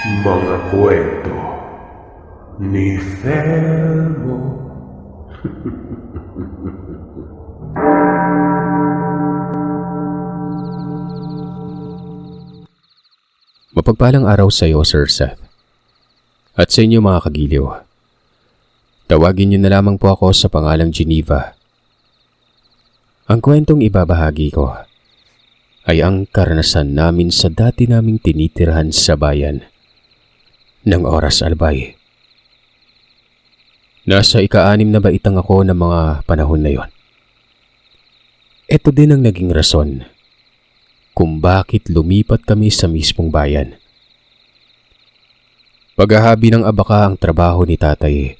Mga kwento ni Felmo. Mapagpalang araw sa iyo, Sir Seth. At sa inyo mga kagiliw. Tawagin niyo na lamang po ako sa pangalang Geneva. Ang kwentong ibabahagi ko ay ang karanasan namin sa dati naming tinitirhan sa bayan ng Oras Albay. Nasa ika-6 na baitang ako ng mga panahon na yon. Ito din ang naging rason kung bakit lumipat kami sa mismong bayan. Paghahabi ng abaka ang trabaho ni tatay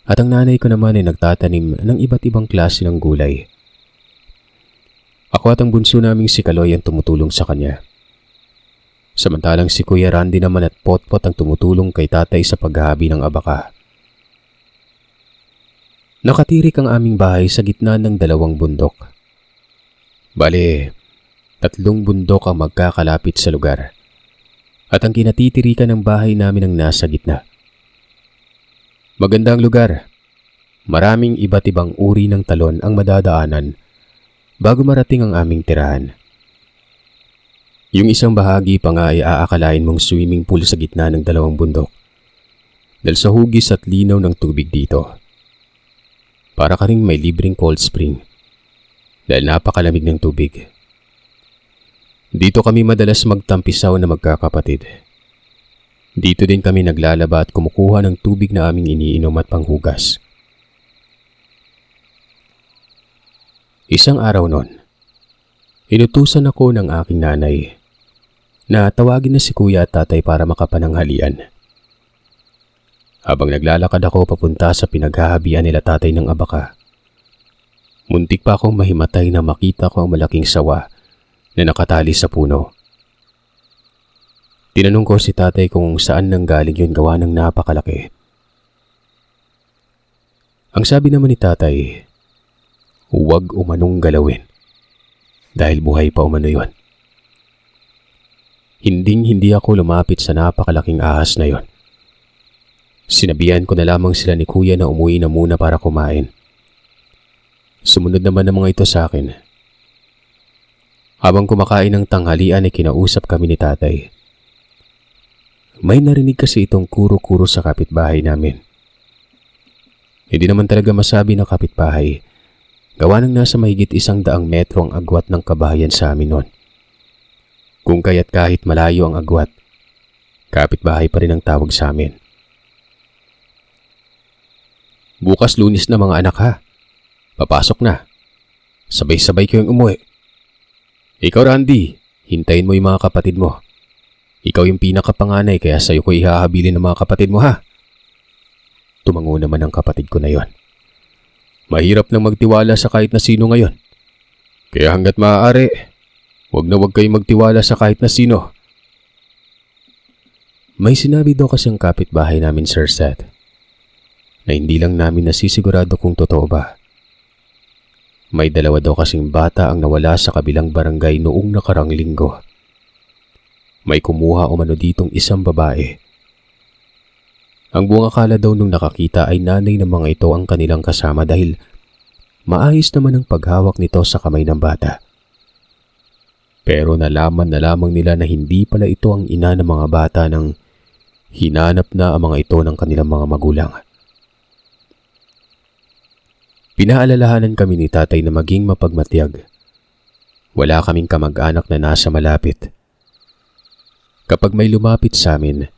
at ang nanay ko naman ay nagtatanim ng iba't ibang klase ng gulay. Ako at ang bunso naming si Kaloy ang tumutulong sa kanya. Samantalang si Kuya Randy naman at Potpot ang tumutulong kay tatay sa paghahabi ng abaka. Nakatirik ang aming bahay sa gitna ng 2 bundok. Bale, 3 bundok ang magkakalapit sa lugar. At ang kinatitirikan ng bahay namin ang nasa gitna. Magandang lugar. Maraming iba't ibang uri ng talon ang madadaanan bago marating ang aming tirahan. Yung isang bahagi pa nga ay aakalain mong swimming pool sa gitna ng 2 bundok. Dahil sa hugis at linaw ng tubig dito. Para ka ring may libreng cold spring. Dahil napakalamig ng tubig. Dito kami madalas magtampisaw na magkakapatid. Dito din kami naglalaba at kumukuha ng tubig na aming iniinom at panghugas. Isang araw nun, inutusan ako ng aking nanay na tawagin na si kuya at tatay para makapananghalian. Habang naglalakad ako papunta sa pinaghahabian nila tatay ng abaka, muntik pa akong mahimatay na makita ko ang malaking sawa na nakatali sa puno. Tinanong ko si tatay kung saan nanggaling yun gawa ng napakalaki. Ang sabi naman ni tatay, huwag umanong galawin dahil buhay pa umano yun. Hindi ako lumapit sa napakalaking ahas na yon. Sinabihan ko na lamang sila ni kuya na umuwi na muna para kumain. Sumunod naman ang mga ito sa akin. Habang kumakain ng tanghalian ay kinausap kami ni tatay. May narinig kasi itong kuro-kuro sa kapitbahay namin. Hindi naman talaga masabi ng kapitbahay. Gawa ng nasa mahigit 100 metro ang agwat ng kabahayan sa amin noon. Kung kaya't kahit malayo ang agwat, kapitbahay pa rin ang tawag sa amin. Bukas Lunes na mga anak ha. Papasok na. Sabay-sabay kayong umuwi. Ikaw Randy, hintayin mo yung mga kapatid mo. Ikaw yung pinakapanganay kaya sa'yo ko ihahabilin ng mga kapatid mo ha. Tumango naman ang kapatid ko na yon. Mahirap nang magtiwala sa kahit na sino ngayon. Kaya hanggat maaari, wag kayong magtiwala sa kahit na sino. May sinabi daw kasi ang kapitbahay namin, Sir Seth, na hindi lang namin nasisigurado kung totoo ba. May 2 daw kasing bata ang nawala sa kabilang barangay noong nakarang linggo. May kumuha umano ditong isang babae. Ang buong akala daw nung nakakita ay nanay ng mga ito ang kanilang kasama dahil maayos naman ang paghawak nito sa kamay ng bata. Pero nalaman na lamang nila na hindi pala ito ang ina ng mga bata nang hinanap na ang mga ito ng kanilang mga magulang. Pinaalalahanan kami ni tatay na maging mapagmatyag. Wala kaming kamag-anak na nasa malapit. Kapag may lumapit sa amin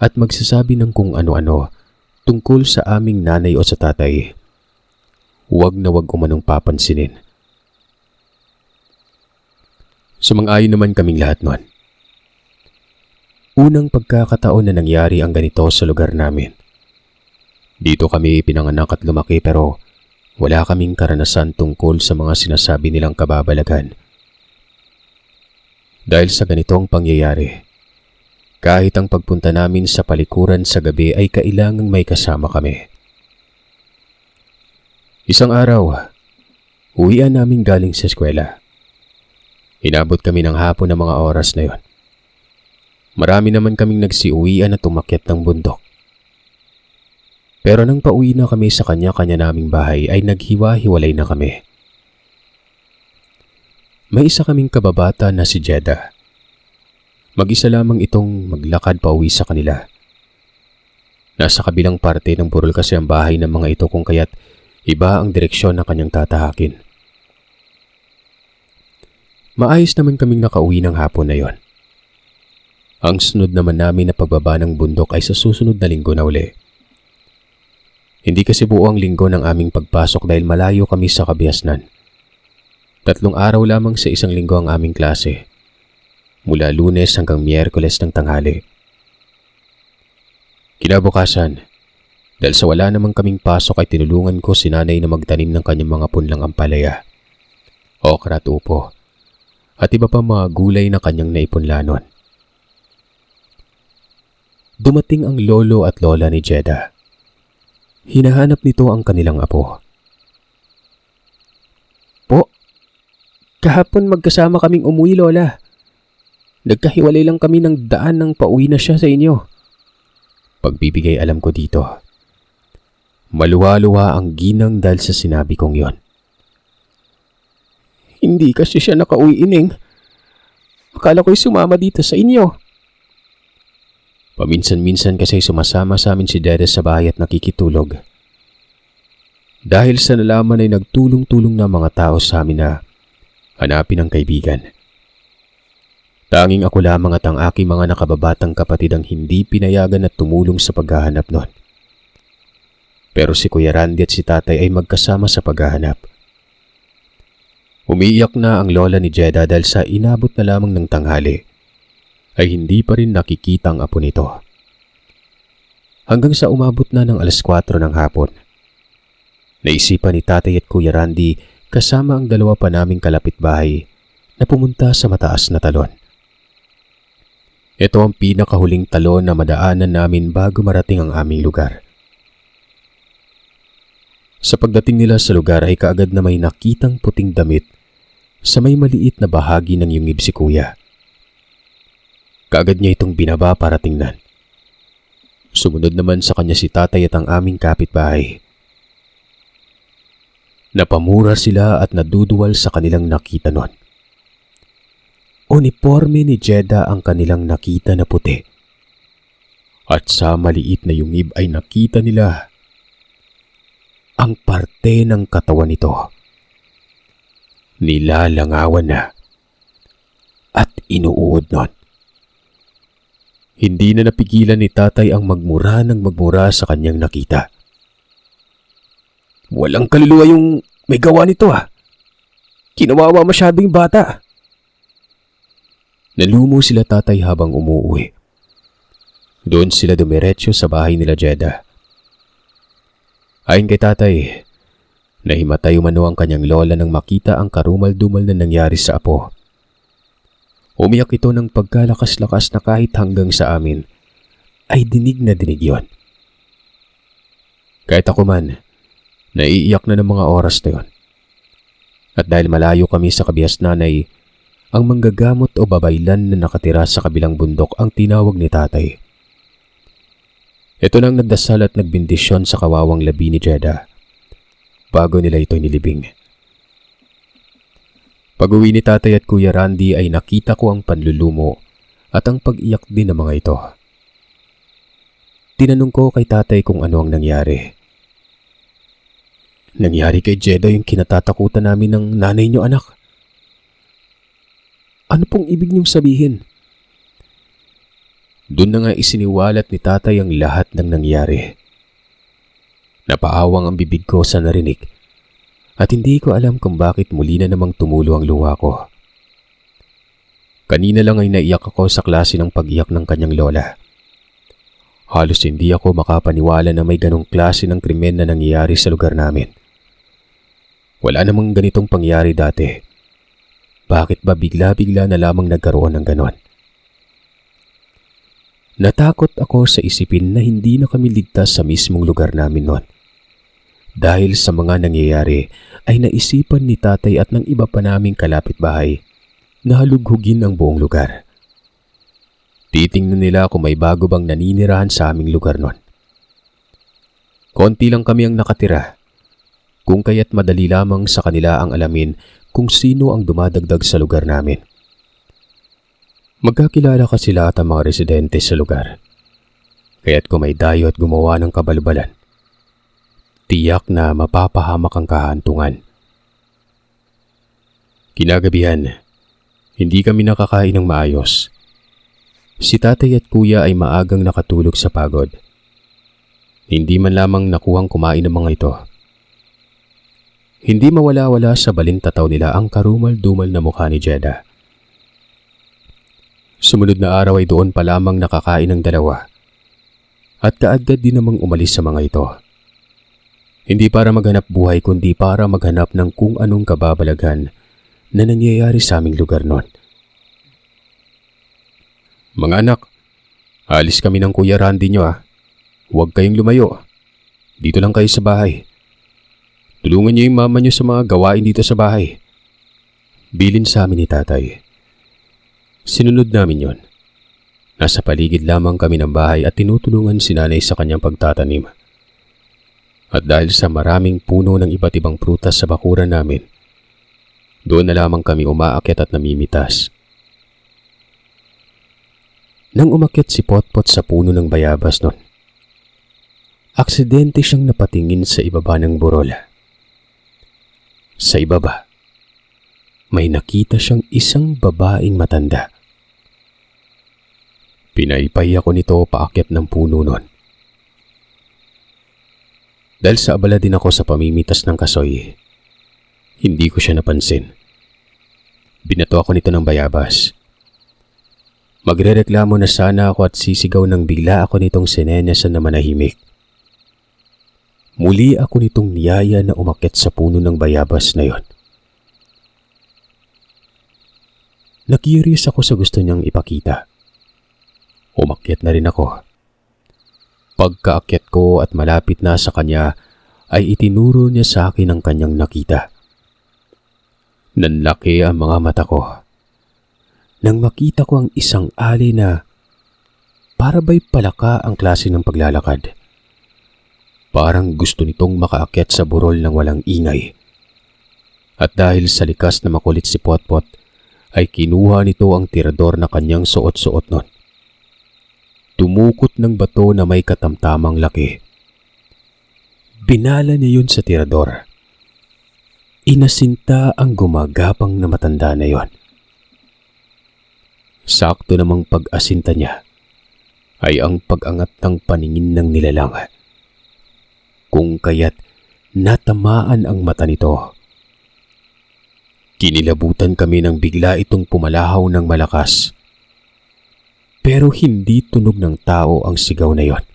at magsasabi ng kung ano-ano tungkol sa aming nanay o sa tatay, huwag na huwag umanong papansinin. Sumang-ayon naman kaming lahat nun. Unang pagkakataon na nangyari ang ganito sa lugar namin. Dito kami pinanganak at lumaki pero wala kaming karanasan tungkol sa mga sinasabi nilang kababalagan. Dahil sa ganitong pangyayari, kahit ang pagpunta namin sa palikuran sa gabi ay kailangang may kasama kami. Isang araw, uwian namin galing sa eskwela. Inabot kami ng hapon ng mga oras na yon. Marami naman kaming nagsiuwian at umakyat ng bundok. Pero nang pauwi na kami sa kanya-kanya naming bahay ay naghiwa-hiwalay na kami. May isa kaming kababata na si Jeda. Mag-isa lamang itong maglakad pauwi sa kanila. Nasa kabilang parte ng burol kasi ang bahay ng mga ito kung kaya't iba ang direksyon na kanyang tatahakin. Maayos naman kaming nakauwi ng hapon na yon. Ang sunod naman namin na pagbaba ng bundok ay sa susunod na linggo na uli. Hindi kasi buo ang linggo ng aming pagpasok dahil malayo kami sa Kabiasnan. 3 araw lamang sa isang linggo ang aming klase. Mula Lunes hanggang Miyerkules ng tanghali. Kinabukasan, dahil sa wala namang kaming pasok ay tinulungan ko si nanay na magtanim ng kanyang mga punlang ampalaya, okra at upo, at iba pa mga gulay na kanyang naipunlanon. Dumating ang lolo at lola ni Jeda. Hinahanap nito ang kanilang apo. Po, kahapon magkasama kaming umuwi, lola. Nagkahiwalay lang kami ng daan nang pauwi na siya sa inyo. Pagbibigay alam ko dito. Maluwa-luwa ang ginang dahil sa sinabi kong yon. Hindi kasi siya nakauwi, ining. Akala ko'y sumama dito sa inyo. Paminsan-minsan kasi sumasama sa amin si Dede sa bahay at nakikitulog. Dahil sa nalaman ay nagtulong-tulong na mga tao sa amin na hanapin ang kaibigan. Tanging ako lamang at ang aking mga nakababatang kapatid ang hindi pinayagan at tumulong sa paghahanap nun. Pero si Kuya Randy at si Tatay ay magkasama sa paghahanap. Umiiyak na ang lola ni Jeda dahil sa inabot na lamang ng tanghali ay hindi pa rin nakikita ang apo nito. Hanggang sa umabot na ng 4:00 ng hapon. Naisipan ni Tatay at Kuya Randy kasama ang 2 pa naming kalapitbahay na pumunta sa mataas na talon. Ito ang pinakahuling talon na madaanan namin bago marating ang aming lugar. Sa pagdating nila sa lugar ay kaagad na may nakitang puting damit sa may maliit na bahagi ng yungib si Kuya. Kaagad niya itong binaba para tingnan. Sumunod naman sa kanya si Tatay at ang aming kapitbahay. Napamura sila at naduduwal sa kanilang nakita nun. Uniforme ni Jeda ang kanilang nakita na puti. At sa maliit na yungib ay nakita nila ang parte ng katawan nito. Nilalangawan na at inuud nun. Hindi na napigilan ni Tatay ang magmura ng magmura sa kanyang nakita. Walang kaluluwa yung may gawa nito Kinawawa masyado yung bata. Nalumo sila Tatay habang umuuwi. Doon sila dumiretso sa bahay nila Jeda. Ayon kay Tatay, nahimatay umano ang kanyang lola nang makita ang karumal-dumal na nangyari sa apo. Umiyak ito ng pagkalakas-lakas na kahit hanggang sa amin ay dinig na dinig yon. Kahit ako man, naiiyak na ng mga oras na yon. At dahil malayo kami sa Kabiasnan ay ang manggagamot o babaylan na nakatira sa kabilang bundok ang tinawag ni Tatay. Ito nang nagdasal at nagbindisyon sa kawawang labi ni Jeda bago nila ito nilibing. Pag-uwi ni Tatay at Kuya Randy ay nakita ko ang panlulumo at ang pag-iyak din ng mga ito. Tinanong ko kay Tatay kung ano ang nangyari. Nangyari kay Jeda yung kinatatakutan namin ng nanay niyo, anak. Ano pong ibig niyong sabihin? Doon na nga isiniwalat ni Tatay ang lahat ng nangyari. Napaawang ang bibig ko sa narinig. At hindi ko alam kung bakit muli na namang tumulo ang luha ko. Kanina lang ay naiyak ako sa klase ng pag-iyak ng kanyang lola. Halos hindi ako makapaniwala na may ganong klase ng krimen na nangyayari sa lugar namin. Wala namang ganitong pangyari dati. Bakit ba bigla-bigla na lamang nagkaroon ng ganon? Natakot ako sa isipin na hindi na kami ligtas sa mismong lugar namin noon. Dahil sa mga nangyayari ay naisipan ni Tatay at ng iba pa naming kalapitbahay na halughugin ang buong lugar. Titingnan nila kung may bago bang naninirahan sa aming lugar nun. Konti lang kami ang nakatira, kung kaya't madali lamang sa kanila ang alamin kung sino ang dumadagdag sa lugar namin. Magkakilala kasi lahat ang mga residente sa lugar, kaya't kung may dayo at gumawa ng kabalbalan, tiyak na mapapahamak ang kahantungan. Kinagabihan, hindi kami nakakain ng maayos. Si tatay at kuya ay maagang nakatulog sa pagod. Hindi man lamang nakuhang kumain ng mga ito. Hindi mawala-wala sa balintataw nila ang karumal-dumal na mukha ni Jeda. Sumunod na araw ay doon pa lamang nakakain ng dalawa. At kaagad din namang umalis sa mga ito. Hindi para maghanap buhay kundi para maghanap ng kung anong kababalaghan na nangyayari sa aming lugar noon. Mga anak, alis kami ng Kuya Randy nyo ah. Huwag kayong lumayo. Dito lang kayo sa bahay. Tulungan niyo yung mama niyo sa mga gawain dito sa bahay. Bilin sa amin ni tatay. Sinunod namin yon. Nasa paligid lamang kami ng bahay at tinutulungan si nanay sa kanyang pagtatanim. At dahil sa maraming puno ng iba't ibang prutas sa bakuran namin, doon na lamang kami umaakyat at namimitas. Nang umakyat si Potpot sa puno ng bayabas nun, aksidente siyang napatingin sa ibaba ng burol. Sa ibaba, may nakita siyang isang babaeng matanda. Pinaypay ako nito paakyat ng puno nun. Dahil sa abala din ako sa pamimitas ng kasoy, hindi ko siya napansin. Binato ako nito ng bayabas. Magrereklamo na sana ako at sisigaw nang bigla ako nitong sinenesan na manahimik. Muli ako nitong niyaya na umakyat sa puno ng bayabas na yon. Nakyurious ako sa gusto niyang ipakita. Umakyat na rin ako. Pagkaakyat ko at malapit na sa kanya ay itinuro niya sa akin ang kanyang nakita. Nanlaki ang mga mata ko nang makita ko ang isang alay na para ba'y palaka ang klase ng paglalakad. Parang gusto nitong makaakyat sa burol ng walang ingay. At dahil sa likas na makulit si Potpot, ay kinuha nito ang tirador na kanyang suot-suot nun. Tumukot ng bato na may katamtamang laki. Binala niya yun sa tirador. Inasinta ang gumagapang na matanda na yon. Sakto namang pag-asinta niya ay ang pag-angat ng paningin ng nilalang. Kung kaya't natamaan ang mata nito. Kinilabutan kami nang bigla itong pumalahaw ng malakas. Pero hindi tunog ng tao ang sigaw na yon.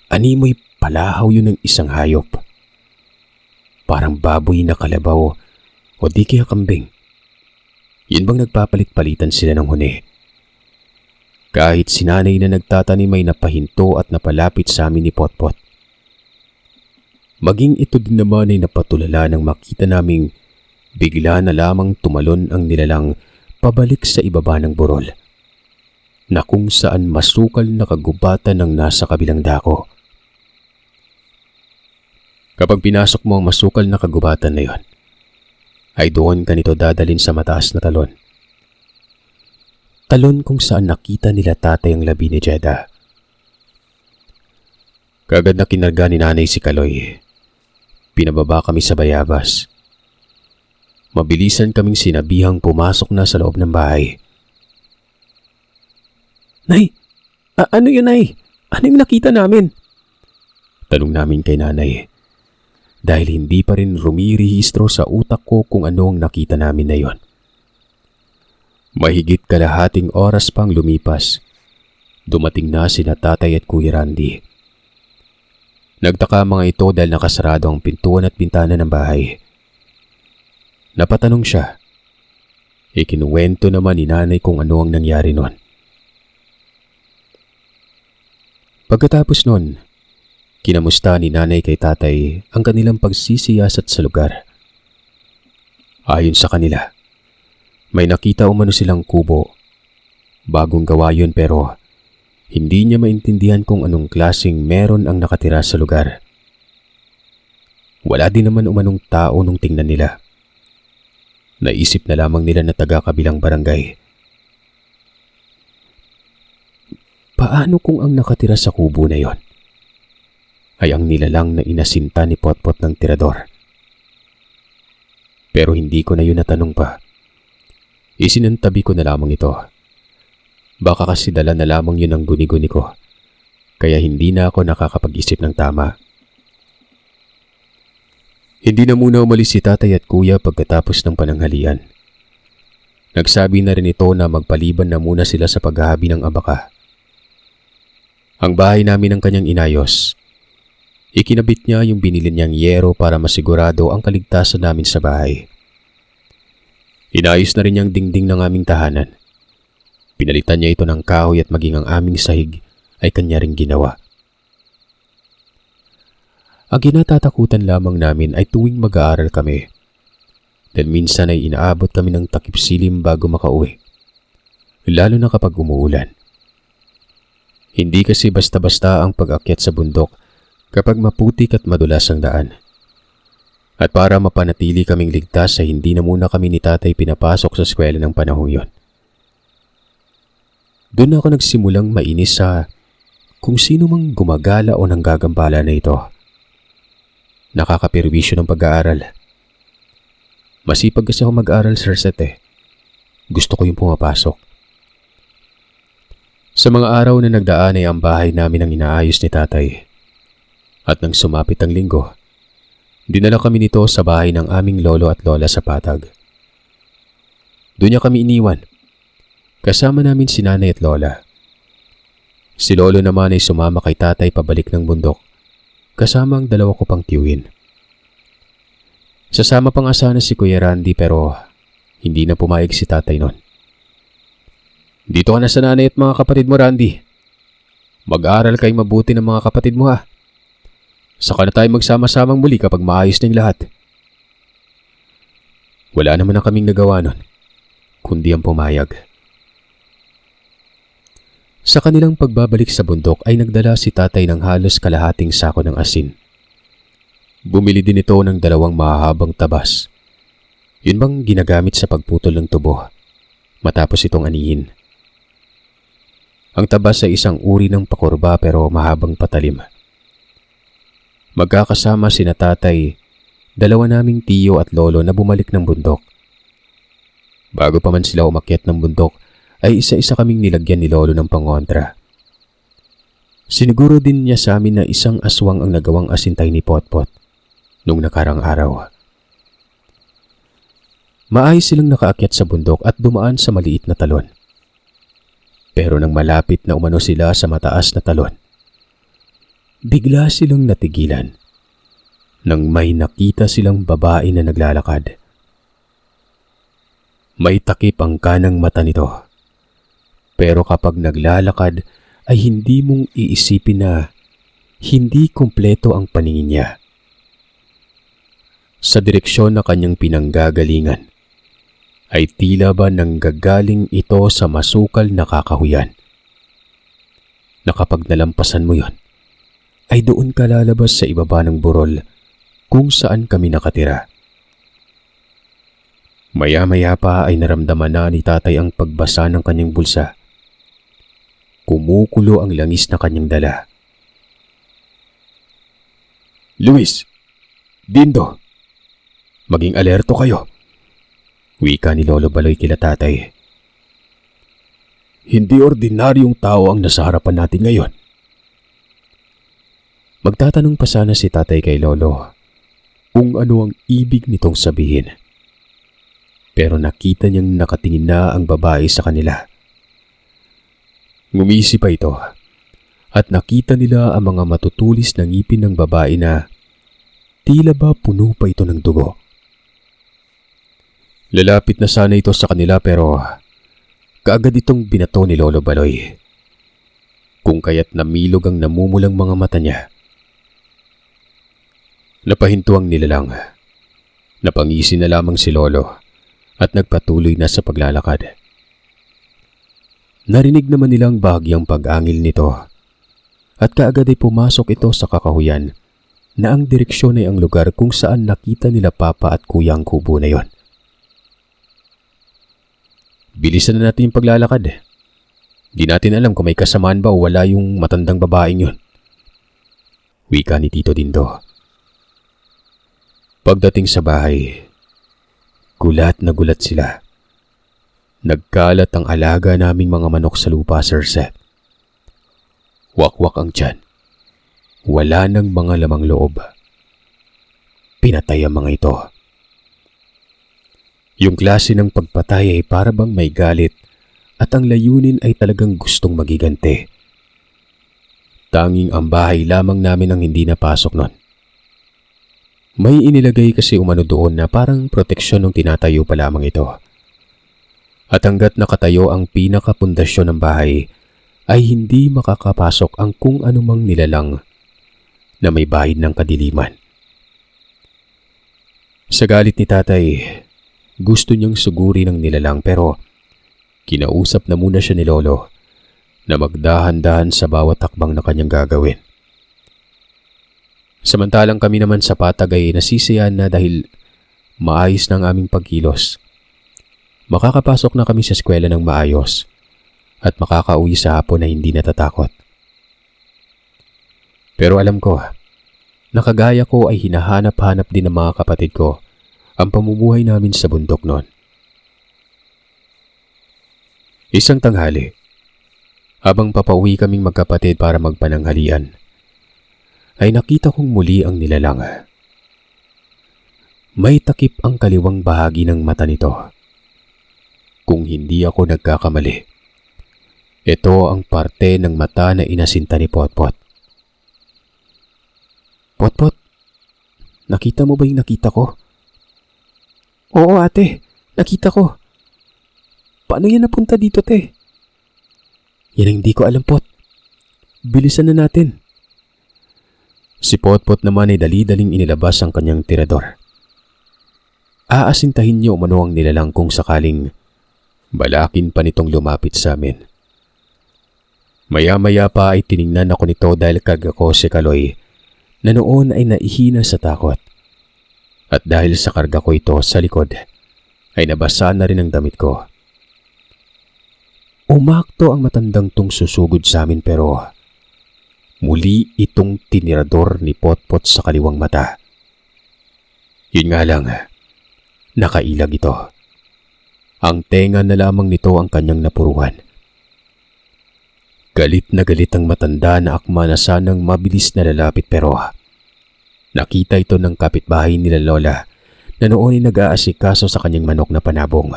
Animoy palahaw yun ng isang hayop. Parang baboy na kalabaw o di kaya kambing. Yun bang nagpapalit-palitan sila ng huni? Kahit si nanay na nagtatanim ay napahinto at napalapit sa amin ni Potpot. Maging ito din naman ay napatulala nang makita naming bigla na lamang tumalon ang nilalang pabalik sa ibaba ng burol, na kung saan masukal na kagubatan ng nasa kabilang dako. Kapag pinasok mo ang masukal na kagubatan na yon, ay doon ka nito dadalin sa mataas na talon. Talon kung saan nakita nila tatay ang labi ni Jeda. Kagad na kinarga ni nanay si Kaloy. Pinababa kami sa bayabas. Mabilisan kaming sinabihang pumasok na sa loob ng bahay. Nay! Ano yun, Nay? Ano yung nakita namin? Tanong namin kay nanay. Dahil hindi pa rin rumirehistro sa utak ko kung ano ang nakita namin na yon. Mahigit kalahating oras pang lumipas, dumating na sina tatay at Kuya Randy. Nagtaka mga ito dahil nakasarado ang pintuan at bintana ng bahay. Napatanong siya. Ikinuwento naman ni nanay kung ano ang nangyari noon. Pagkatapos noon, kinamusta ni nanay kay tatay ang kanilang pagsisiyasat sa lugar. Ayon sa kanila, may nakita umano silang kubo Bagong gawa yun pero hindi niya maintindihan kung anong klaseng meron ang nakatira sa lugar. Wala din naman umanong tao nung tingnan nila. Naisip na lamang nila na taga-kabilang barangay. Paano kung ang nakatira sa kubo na yon ay ang nilalang na inasinta ni Potpot ng tirador? Pero hindi ko na yun natanong pa. Isinantabi ko na lamang ito. Baka kasi dala na lamang yun ang guni-guni ko, kaya hindi na ako nakakapag-isip ng tama. Hindi na muna umalis si tatay at kuya pagkatapos ng pananghalian. Nagsabi na rin ito na magpaliban na muna sila sa paghahabi ng abaka. Ang bahay namin ang kanyang inayos. Ikinabit niya yung binili niyang yero para masigurado ang kaligtasan namin sa bahay. Inayos na rin niyang dingding ng aming tahanan. Pinalitan niya ito ng kahoy at maging ang aming sahig ay kanya ring ginawa. Ang kinatatakutan lamang namin ay tuwing mag-aaral kami. Dahil minsan ay inaabot kami ng takip silim bago makauwi. Lalo na kapag umuulan. Hindi kasi basta-basta ang pag-akyat sa bundok kapag maputik at madulas ang daan. At para mapanatili kaming ligtas ay hindi na muna kami ni tatay pinapasok sa eskwela ng panahong yon. Doon ako nagsimulang mainis sa kung sino mang gumagala o nanggagambala na ito. Nakakapirwisyo ng pag-aaral. Masipag kasi ako mag-aaral, Sir Seth. Gusto ko yung pumapasok. Sa mga araw na nagdaan ay ang bahay namin ang inaayos ni tatay. At nang sumapit ang linggo, dinala kami nito sa bahay ng aming lolo at lola sa Patag. Doon niya kami iniwan. Kasama namin si nanay at lola. Si lolo naman ay sumama kay tatay pabalik ng bundok, kasama ang dalawa ko pang tiyuhin. Sasama pa nga sana si Kuya Randy pero hindi na pumayag si tatay noon. Dito ka na sa nanay at mga kapatid mo, Randy. Mag-aaral kayong mabuti ng mga kapatid mo ha. Saka na tayo magsama-samang muli kapag maayos na yung lahat. Wala naman na kaming nagawa nun, kundi ang pumayag. Sa kanilang pagbabalik sa bundok ay nagdala si tatay ng halos kalahating sako ng asin. Bumili din ito ng 2 mahahabang tabas. Yun bang ginagamit sa pagputol ng tubo matapos itong anihin. Ang tabas ay isang uri ng pakurba pero mahabang patalim. Magkakasama sina tatay, 2 naming tiyo at lolo na bumalik ng bundok. Bago pa man sila umakyat ng bundok, ay isa-isa kaming nilagyan ni lolo ng pangontra. Siniguro din niya sa amin na isang aswang ang nagawang asintay ni Potpot nung nakarang araw. Maayos silang nakaakyat sa bundok at dumaan sa maliit na talon. Pero nang malapit na umano sila sa mataas na talon, bigla silang natigilan nang may nakita silang babae na naglalakad. May takip ang kanang mata nito. Pero kapag naglalakad ay hindi mong iisipin na hindi kumpleto ang paningin niya. Sa direksyon na kanyang pinanggagalingan ay tila ba nanggagaling ito sa masukal na kakahuyan. Na kapag nalampasan mo yon, ay doon ka lalabas sa ibaba ng burol kung saan kami nakatira. Maya-maya pa ay naramdaman na ni tatay ang pagbasa ng kanyang bulsa. Kumukulo ang langis na kanyang dala. Luis! Dindo! Maging alerto kayo! Wika ni Lolo Baloy kila tatay. Hindi ordinaryong tao ang nasa harapan natin ngayon. Magtatanong pa sana si tatay kay Lolo kung ano ang ibig nitong sabihin. Pero nakita niyang nakatingin na ang babae sa kanila. Ngumisi pa ito at nakita nila ang mga matutulis na ngipin ng babae na tila ba puno pa ito ng dugo. Lalapit na sana ito sa kanila pero kaagad itong binato ni Lolo Baloy. Kung kaya't namilog ang namumulang mga mata niya. Napahinto ang nilalang. Napangisi na lamang si Lolo at nagpatuloy na sa paglalakad. Narinig naman nilang bahagyang pag-angil nito at kaagad ay pumasok ito sa kakahuyan na ang direksyon ay ang lugar kung saan nakita nila Papa at Kuya ang kubo na yon. Bilisan na natin yung paglalakad. Di natin alam kung may kasamaan ba o wala yung matandang babaeng yun. Wika ni Tito Dindo. Pagdating sa bahay, gulat na gulat sila. Nagkalat ang alaga naming mga manok sa lupa, Sir Seth. Wakwak ang tiyan. Wala nang mga lamang loob. Pinatay ang mga ito. Yung klase ng pagpatay ay para bang may galit at ang layunin ay talagang gustong magiganti. Tanging ang bahay lamang namin ang hindi napasok nun. May inilagay kasi umano doon na parang proteksyon ng tinatayo pa lamang ito. At hanggat nakatayo ang pinakapundasyon ng bahay, ay hindi makakapasok ang kung anumang nilalang na may bahid ng kadiliman. Sa galit ni tatay, gusto niyang suguri ng nilalang pero kinausap na muna siya ni Lolo na magdahan-dahan sa bawat takbang na kanyang gagawin. Samantalang kami naman sa patag ay nasisiyahan na dahil maayos na ang aming pagkilos. Makakapasok na kami sa eskwela ng maayos at makakauwi sa hapon na hindi natatakot. Pero alam ko, nakagaya ko ay hinahanap-hanap din ng mga kapatid ko ang pamumuhay namin sa bundok noon. Isang tanghali, habang papauwi kaming magkapatid para magpananghalian, ay nakita kong muli ang nilalang. May takip ang kaliwang bahagi ng mata nito. Kung hindi ako nagkakamali, ito ang parte ng mata na inasinta ni Potpot. Potpot, nakita mo ba yung nakita ko? Oo ate, nakita ko. Paano yan napunta dito te? Yan ang hindi ko alam Pot. Bilisan na natin. Si Potpot naman ay dali-daling inilabas ang kanyang tirador. Aasintahin niyo umano ang nilalang kung sakaling balakin pa nitong lumapit sa amin. Maya-maya pa ay tiningnan ako nito dahil karga ko si Kaloy na noon ay naihina sa takot. At dahil sa karga ko ito sa likod, ay nabasa na rin ang damit ko. Umakto ang matandang tong susugod sa amin pero muli itong tinirador ni Potpot sa kaliwang mata. Yun nga lang, nakailag ito. Ang tenga na lamang nito ang kanyang napuruhan. Galit na galit ang matanda na akma na sanang mabilis na lalapit pero nakita ito ng kapitbahay nila Lola na noon ay nag-aasikaso sa kanyang manok na panabong.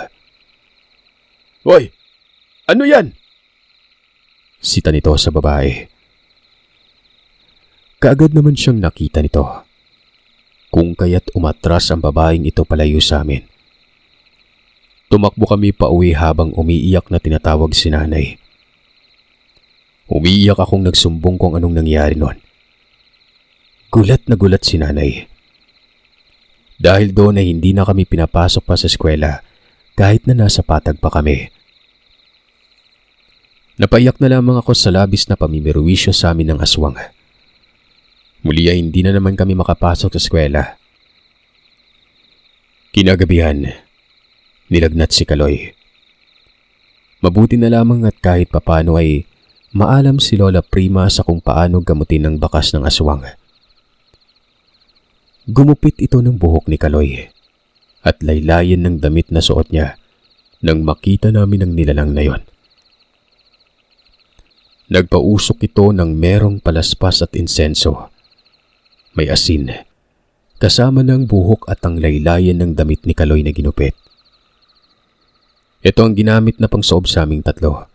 Hoy! Ano yan? Sita nito sa babae. Kaagad naman siyang nakita nito. Kung kaya't umatras ang babaeng ito palayo sa amin. Tumakbo kami pauwi habang umiiyak na tinatawag si nanay. Umiiyak akong nagsumbong kung anong nangyari noon. Gulat na gulat si nanay. Dahil doon ay hindi na kami pinapasok pa sa eskwela kahit na nasa patag pa kami. Napaiyak na lamang ako sa labis na pamimiruwisyo sa amin ng aswang. Muli ay hindi na naman kami makapasok sa eskwela. Kinagabihan, nilagnat si Kaloy. Mabuti na lamang at kahit papano ay maalam si Lola Prima sa kung paano gamutin ang bakas ng aswang. Gumupit ito ng buhok ni Kaloy at laylayan ng damit na suot niya nang makita namin ang nilalang na yon. Nagpausok ito ng merong palaspas at insenso. May asin, kasama ng buhok at ang laylayan ng damit ni Kaloy na ginupit. Ito ang ginamit na pangsoob sa aming tatlo.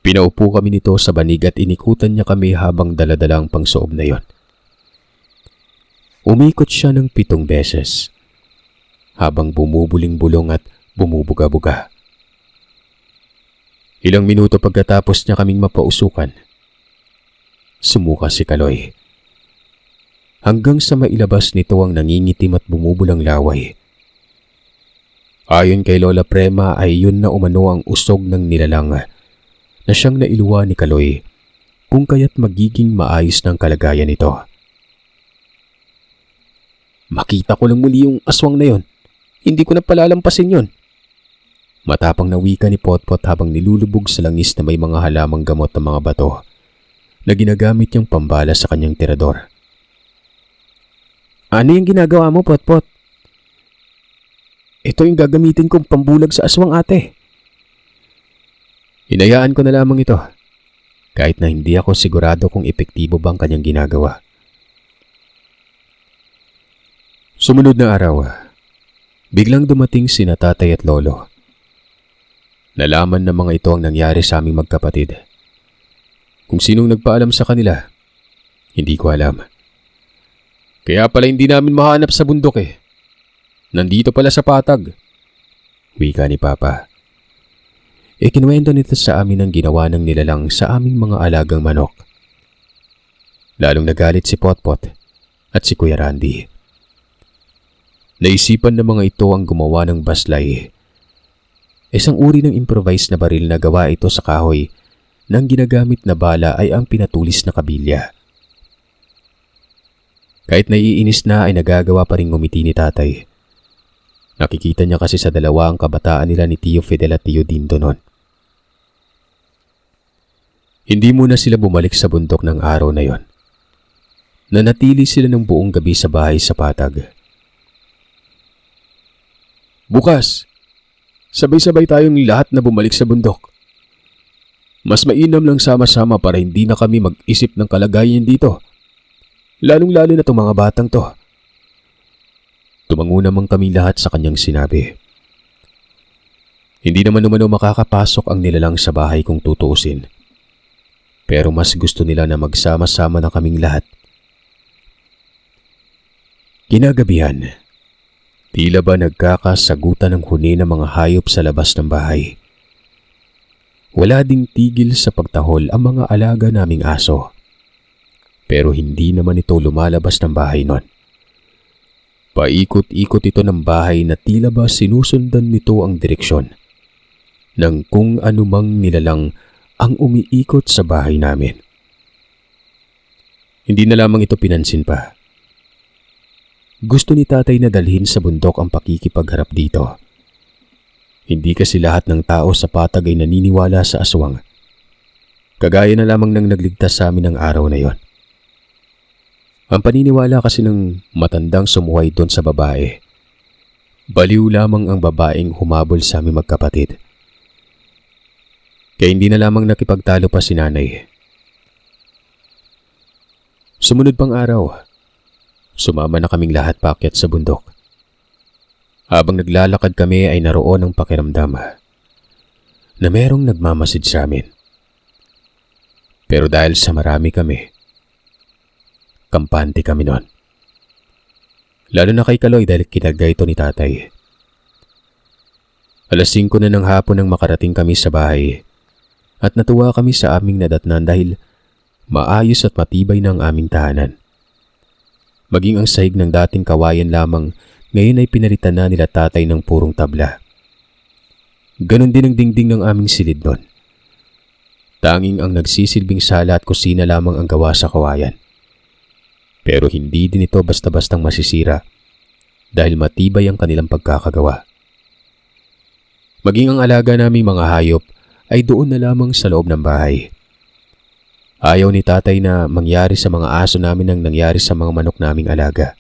Pinaupo kami nito sa banig at inikutan niya kami habang daladala ang pangsoob na yon. Umikot siya ng 7 beses habang bumubuling-bulong at bumubuga-buga. Ilang minuto pagkatapos niya kaming mapausukan, sumuka si Kaloy. Hanggang sa mailabas nito ang nangingitim at bumubulang laway. Ayon kay Lola Prema ay yun na umano ang usog ng nilalang na siyang nailuwa ni Kaloy kung kaya't magiging maayos ng kalagayan nito. Makita ko lang muli yung aswang na yon. Hindi ko na palalampasin yon. Matapang na wika ni Potpot habang nilulubog sa langis na may mga halamang gamot ng mga bato na ginagamit niyang pambala sa kanyang tirador. Ano yung ginagawa mo, Potpot? Ito yung gagamitin kong pambulag sa aswang, ate. Hinayaan ko na lamang ito, kahit na hindi ako sigurado kung epektibo bang kanyang ginagawa. Sumunod na araw, biglang dumating sina tatay at lolo. Nalaman ng mga ito ang nangyari sa aming magkapatid. Kung sinong nagpaalam sa kanila, hindi ko alam. Kaya pala hindi namin mahanap sa bundok eh. Nandito pala sa patag. Wika ni Papa. Ikinuwento nito sa amin ang ginawa ng nilalang sa aming mga alagang manok. Lalong nagalit si Potpot at si Kuya Randy. Naisipan ng mga ito ang gumawa ng baslay. Isang uri ng improvised na baril na gawa ito sa kahoy nang ginagamit na bala ay ang pinatulis na kabilya. Kahit naiinis na ay nagagawa pa rin ngumiti ni tatay. Nakikita niya kasi sa dalawa ang kabataan nila ni Tio Fidel at Tio Dindo noon. Hindi muna sila bumalik sa bundok ng araw na yon. Nanatili sila ng buong gabi sa bahay sa patag. Bukas, sabay-sabay tayong lahat na bumalik sa bundok. Mas mainam lang sama-sama para hindi na kami mag-isip ng kalagayan dito. Lalong-lalo na itong mga batang to. Tumango naman kami lahat sa kanyang sinabi. Hindi naman umano makakapasok ang nilalang sa bahay kung tutuusin. Pero mas gusto nila na magsama-sama na kaming lahat. Kinagabihan, tila ba nagkakasagutan ng huni ng mga hayop sa labas ng bahay. Wala ding tigil sa pagtahol ang mga alaga naming aso. Pero hindi naman ito lumalabas ng bahay nun. Paikot-ikot ito ng bahay na tila ba sinusundan nito ang direksyon ng kung anumang nilalang ang umiikot sa bahay namin. Hindi na lamang ito pinansin pa. Gusto ni tatay na dalhin sa bundok ang pakikipagharap dito. Hindi kasi lahat ng tao sa patag ay naniniwala sa aswang. Kagaya na lamang ng nagligtas sa amin ng araw na yon. Ang paniniwala kasi ng matandang sumuway doon sa babae. Baliw lamang ang babaeng humabol sa aming magkapatid. Kaya hindi na lamang nakipagtalo pa si nanay. Sumunod pang araw, sumama na kaming lahat paakyat sa bundok. Habang naglalakad kami ay naroon ang pakiramdam na merong nagmamasid sa amin. Pero dahil sa marami kami, kampante kami noon. Lalo na kay Kaloy dahil kinagay ito ni tatay. 5:00 na ng hapon nang makarating kami sa bahay at natuwa kami sa aming nadatnan dahil maayos at matibay na ang aming tahanan. Maging ang sahig ng dating kawayan lamang ngayon ay pinalitan na nila tatay ng purong tabla. Ganon din ang dingding ng aming silid noon. Tanging ang nagsisilbing sala at kusina lamang ang gawa sa kawayan. Pero hindi din ito basta-bastang masisira dahil matibay ang kanilang pagkakagawa. Maging ang alaga naming mga hayop ay doon na lamang sa loob ng bahay. Ayaw ni tatay na mangyari sa mga aso namin ang nangyari sa mga manok naming alaga.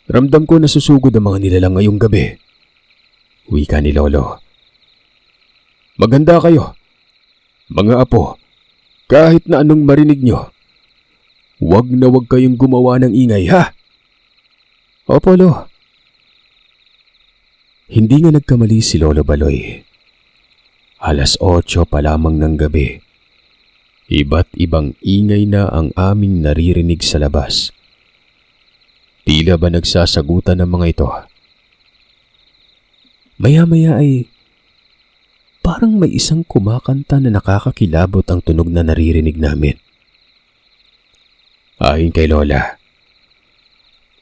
Ramdam ko na susugod ang mga nilalang ngayong gabi. Wika ni Lolo. Maganda kayo, mga apo, kahit na anong marinig nyo. Huwag na huwag kayong gumawa ng ingay, ha? Opo, Lo. Hindi nga nagkamali si Lolo Baloy. 8:00 pa lamang ng gabi. Iba't ibang ingay na ang aming naririnig sa labas. Tila ba nagsasagutan ng mga ito? Maya-maya ay parang may isang kumakanta na nakakakilabot ang tunog na naririnig namin. Ayon kay Lola,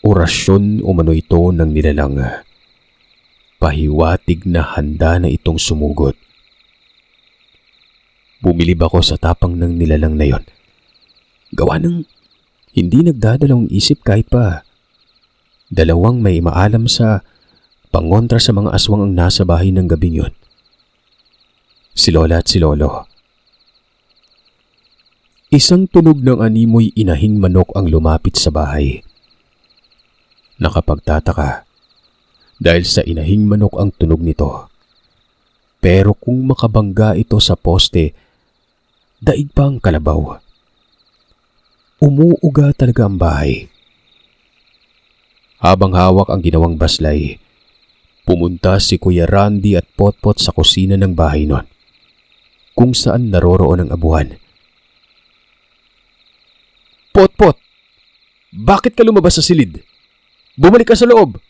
orasyon umano ito ng nilalang. Pahiwatig na handa na itong sumugot Bumilib ako sa tapang ng nilalang na yon. Gawa ng hindi nagdadalawang isip kahit pa. Dalawang may maalam sa pangontra sa mga aswang ang nasa bahay ng gabing yon. Si Lola at si Lolo. Isang tunog ng animoy inahing manok ang lumapit sa bahay. Nakapagtataka dahil sa inahing manok ang tunog nito. Pero kung makabangga ito sa poste, daig pa ang kalabaw. Umuuga talaga ang bahay. Habang hawak ang ginawang baslay, pumunta si Kuya Randy at Potpot sa kusina ng bahay nun, kung saan naroroon ang abuhan. Potpot, bakit ka lumabas sa silid? Bumalik ka sa loob!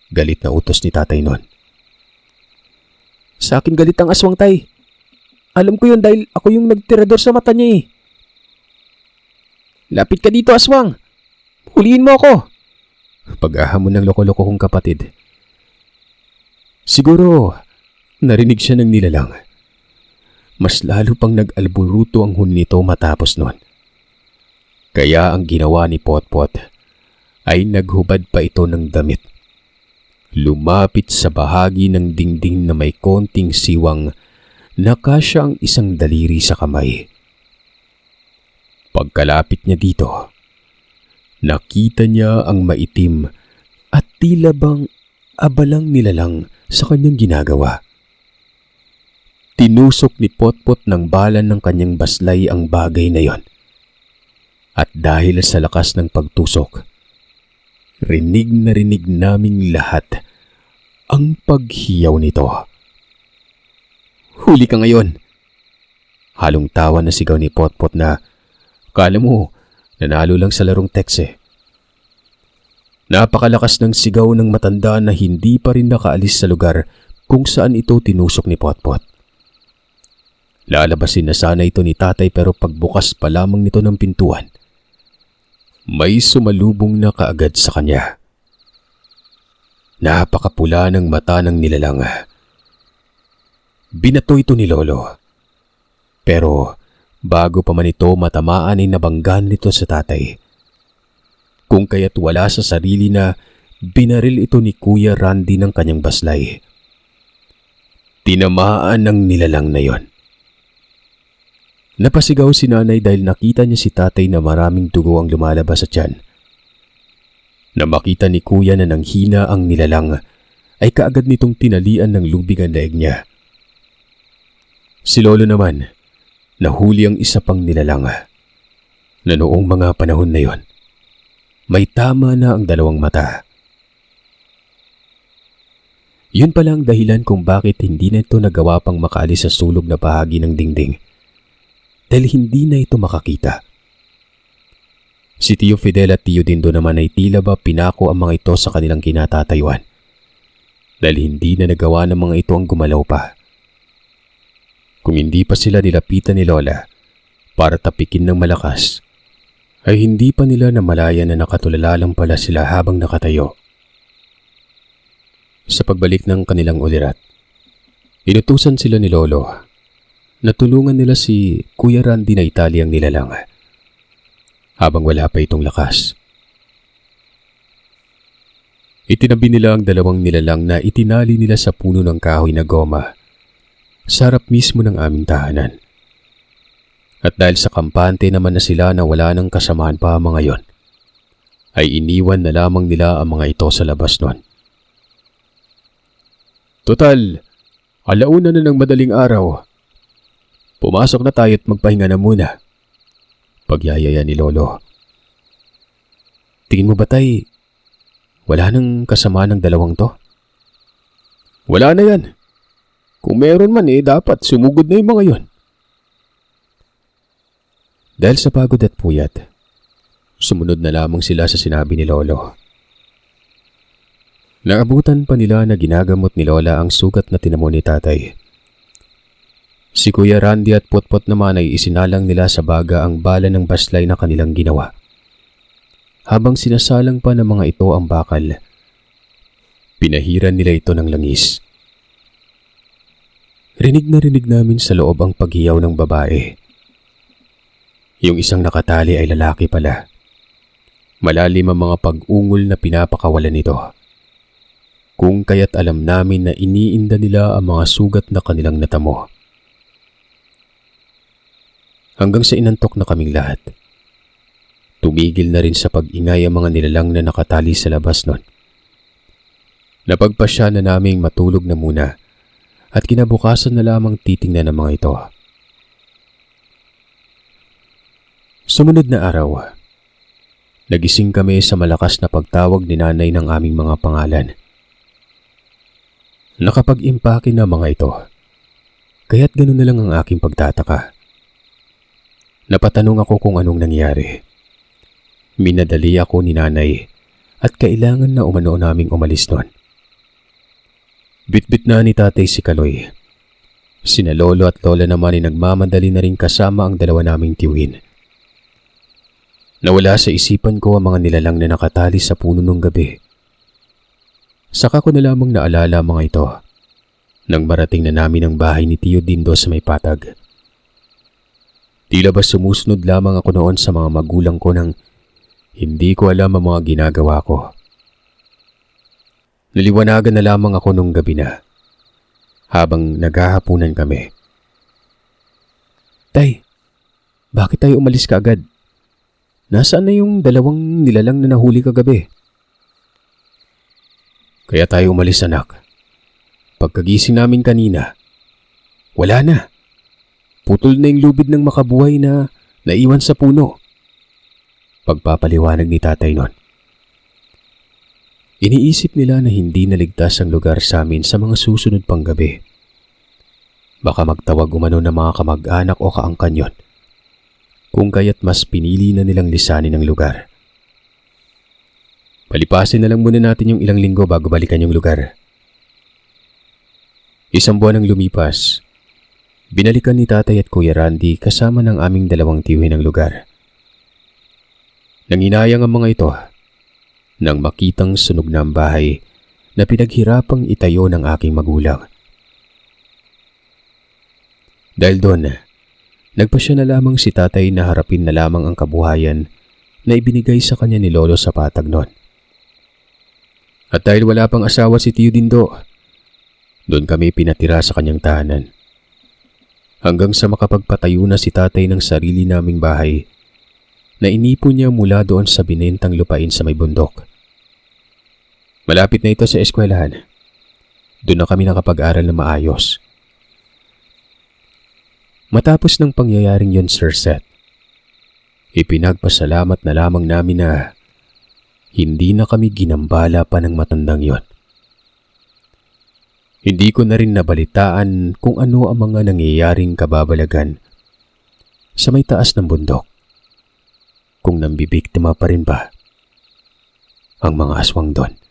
Galit na utos ni tatay nun. Sa akin galit ang aswang, tay. Alam ko yun dahil ako yung nagtirador sa mata niya eh. Lapit ka dito, aswang. Huliin mo ako. Pag-ahamon ng loko-loko kong kapatid. Siguro, narinig siya ng nilalang. Mas lalo pang nag-alburuto ang huni nito matapos nun. Kaya ang ginawa ni Potpot ay naghubad pa ito ng damit. Lumapit sa bahagi ng dingding na may konting siwang na kasya ang isang daliri sa kamay. Pagkalapit niya dito, nakita niya ang maitim at tila bang abalang nilalang sa kanyang ginagawa. Tinusok ni Potpot ng bala ng kanyang baslay ang bagay na yon. At dahil sa lakas ng pagtusok, rinig na rinig naming lahat ang paghiyaw nito. Huli ka ngayon! Halong tawa na sigaw ni Potpot na akala mo nanalo lang sa larong tekse. Napakalakas ng sigaw ng matanda na hindi pa rin nakaalis sa lugar kung saan ito tinusok ni Potpot. Lalabasin na sana ito ni tatay pero pagbukas pa lamang nito ng pintuan, may sumalubong na kaagad sa kanya. Napakapula ng mata ng nilalang. Binato ito ni Lolo. Pero bago pa man ito matamaan ay nabanggan nito sa tatay. Kung kaya't wala sa sarili na binaril ito ni Kuya Randy ng kanyang baslay. Tinamaan ng nilalang na yon. Napasigaw si nanay dahil nakita niya si tatay na maraming dugo ang lumalabas sa tiyan. Na makita ni kuya na nanghina ang nilalang, ay kaagad nitong tinalian ng lubig ang daig niya. Si Lolo naman, nahuli ang isa pang nilalang. Na noong mga panahon na yon, may tama na ang dalawang mata. Yun pala ang dahilan kung bakit hindi na ito nagawa pang makaalis sa sulog na bahagi ng dingding. Dahil hindi na ito makakita. Si Tio Fidel at Tio Dindo naman ay tila ba pinako ang mga ito sa kanilang kinatatayuan. Dahil hindi na nagawa ng mga ito ang gumalaw pa. Kung hindi pa sila nilapitan ni Lola para tapikin ng malakas, ay hindi pa nila namalaya na nakatulala lang pala sila habang nakatayo. Sa pagbalik ng kanilang ulirat, inutusan sila ni Lolo. Natulungan nila si Kuya Randy na Italyang nilalang habang wala pa itong lakas. Itinabi nila ang dalawang nilalang na itinali nila sa puno ng kahoy na goma sa harap mismo ng aming tahanan. At dahil sa kampante naman na sila na wala ng kasamaan pa ang mga yon, ay iniwan na lamang nila ang mga ito sa labas nun. Total, alauna na ng madaling araw. Pumasok na tayo at magpahinga na muna. Pagyayaya ni Lolo. Tingin mo ba tay, wala nang kasama ng dalawang to? Wala na yan. Kung meron man dapat sumugod na yung mga yon. Dahil sa pagod at puyat, sumunod na lamang sila sa sinabi ni Lolo. Naabutan pa nila na ginagamot ni Lola ang sugat na tinamo ni tatay. Si Kuya Randy at Potpot naman ay isinalang nila sa baga ang bala ng baslay na kanilang ginawa. Habang sinasalang pa ng mga ito ang bakal, pinahiran nila ito ng langis. Rinig na rinig namin sa loob ang paghiyaw ng babae. Yung isang nakatali ay lalaki pala. Malalim ang mga pag-ungol na pinapakawalan nito. Kung kaya't alam namin na iniinda nila ang mga sugat na kanilang natamo. Hanggang sa inantok na kaming lahat. Tumigil na rin sa pag-ingay ang mga nilalang na nakatali sa labas nun. Napagpasya na naming matulog na muna at kinabukasan na lamang titingnan ng mga ito. Sumunod na araw, nagising kami sa malakas na pagtawag ni nanay ng aming mga pangalan. Nakapag-impake na mga ito, kaya't ganun na lang ang aking pagtataka. Napatanong ako kung anong nangyari. Minadali ako ni nanay at kailangan na umano naming umalis nun. Bitbit na ni tatay si Kaloy. Sina lolo at lola naman ay nagmamadali na rin kasama ang dalawa naming tiyuhin. Nawala sa isipan ko ang mga nilalang na nakatali sa puno nung gabi. Saka ko na lamang naalala mga ito nang marating na namin ang bahay ni Tiyo Dindo sa may patag. Tila ba sumusunod lamang ako noon sa mga magulang ko nang hindi ko alam ang mga ginagawa ko. Naliwanagan na lamang ako nung gabi na habang naghahapunan kami. Tay, bakit tayo umalis ka agad? Nasaan na yung dalawang nilalang na nahuli kagabi? Kaya tayo umalis anak. Pagkagising namin kanina, wala na. Putol na yung lubid ng makabuhay na naiwan sa puno. Pagpapaliwanag ni tatay nun. Iniisip nila na hindi naligtas ang lugar sa amin sa mga susunod pang gabi. Baka magtawag umano ng mga kamag-anak o kaangkan yon. Kung kaya't mas pinili na nilang lisanin ang lugar. Palipasin na lang muna natin yung ilang linggo bago balikan yung lugar. Isang buwan ang lumipas. Binalikan ni tatay at Kuya Randy kasama ng aming dalawang tiyuhin ang lugar. Nanginayang ang mga ito nang makitang sunog na ang bahay na pinaghirapang itayo ng aking magulang. Dahil doon, nagpasya na lamang si tatay na harapin na lamang ang kabuhayan na ibinigay sa kanya ni Lolo sa patag noon. At dahil wala pang asawa si Tiyo Dindo, doon kami pinatira sa kanyang tahanan. Hanggang sa makapagpatayo na si tatay ng sarili naming bahay na inipon niya mula doon sa binentang lupain sa may bundok. Malapit na ito sa eskwelahan. Doon na kami nakapag-aral na maayos. Matapos ng pangyayaring yon, Sir Seth, ipinagpasalamat na lamang namin na hindi na kami ginambala pa ng matandang yon. Hindi ko na rin nabalitaan kung ano ang mga nangyayaring kababalagan sa may taas ng bundok. Kung nambibiktima pa rin ba ang mga aswang doon.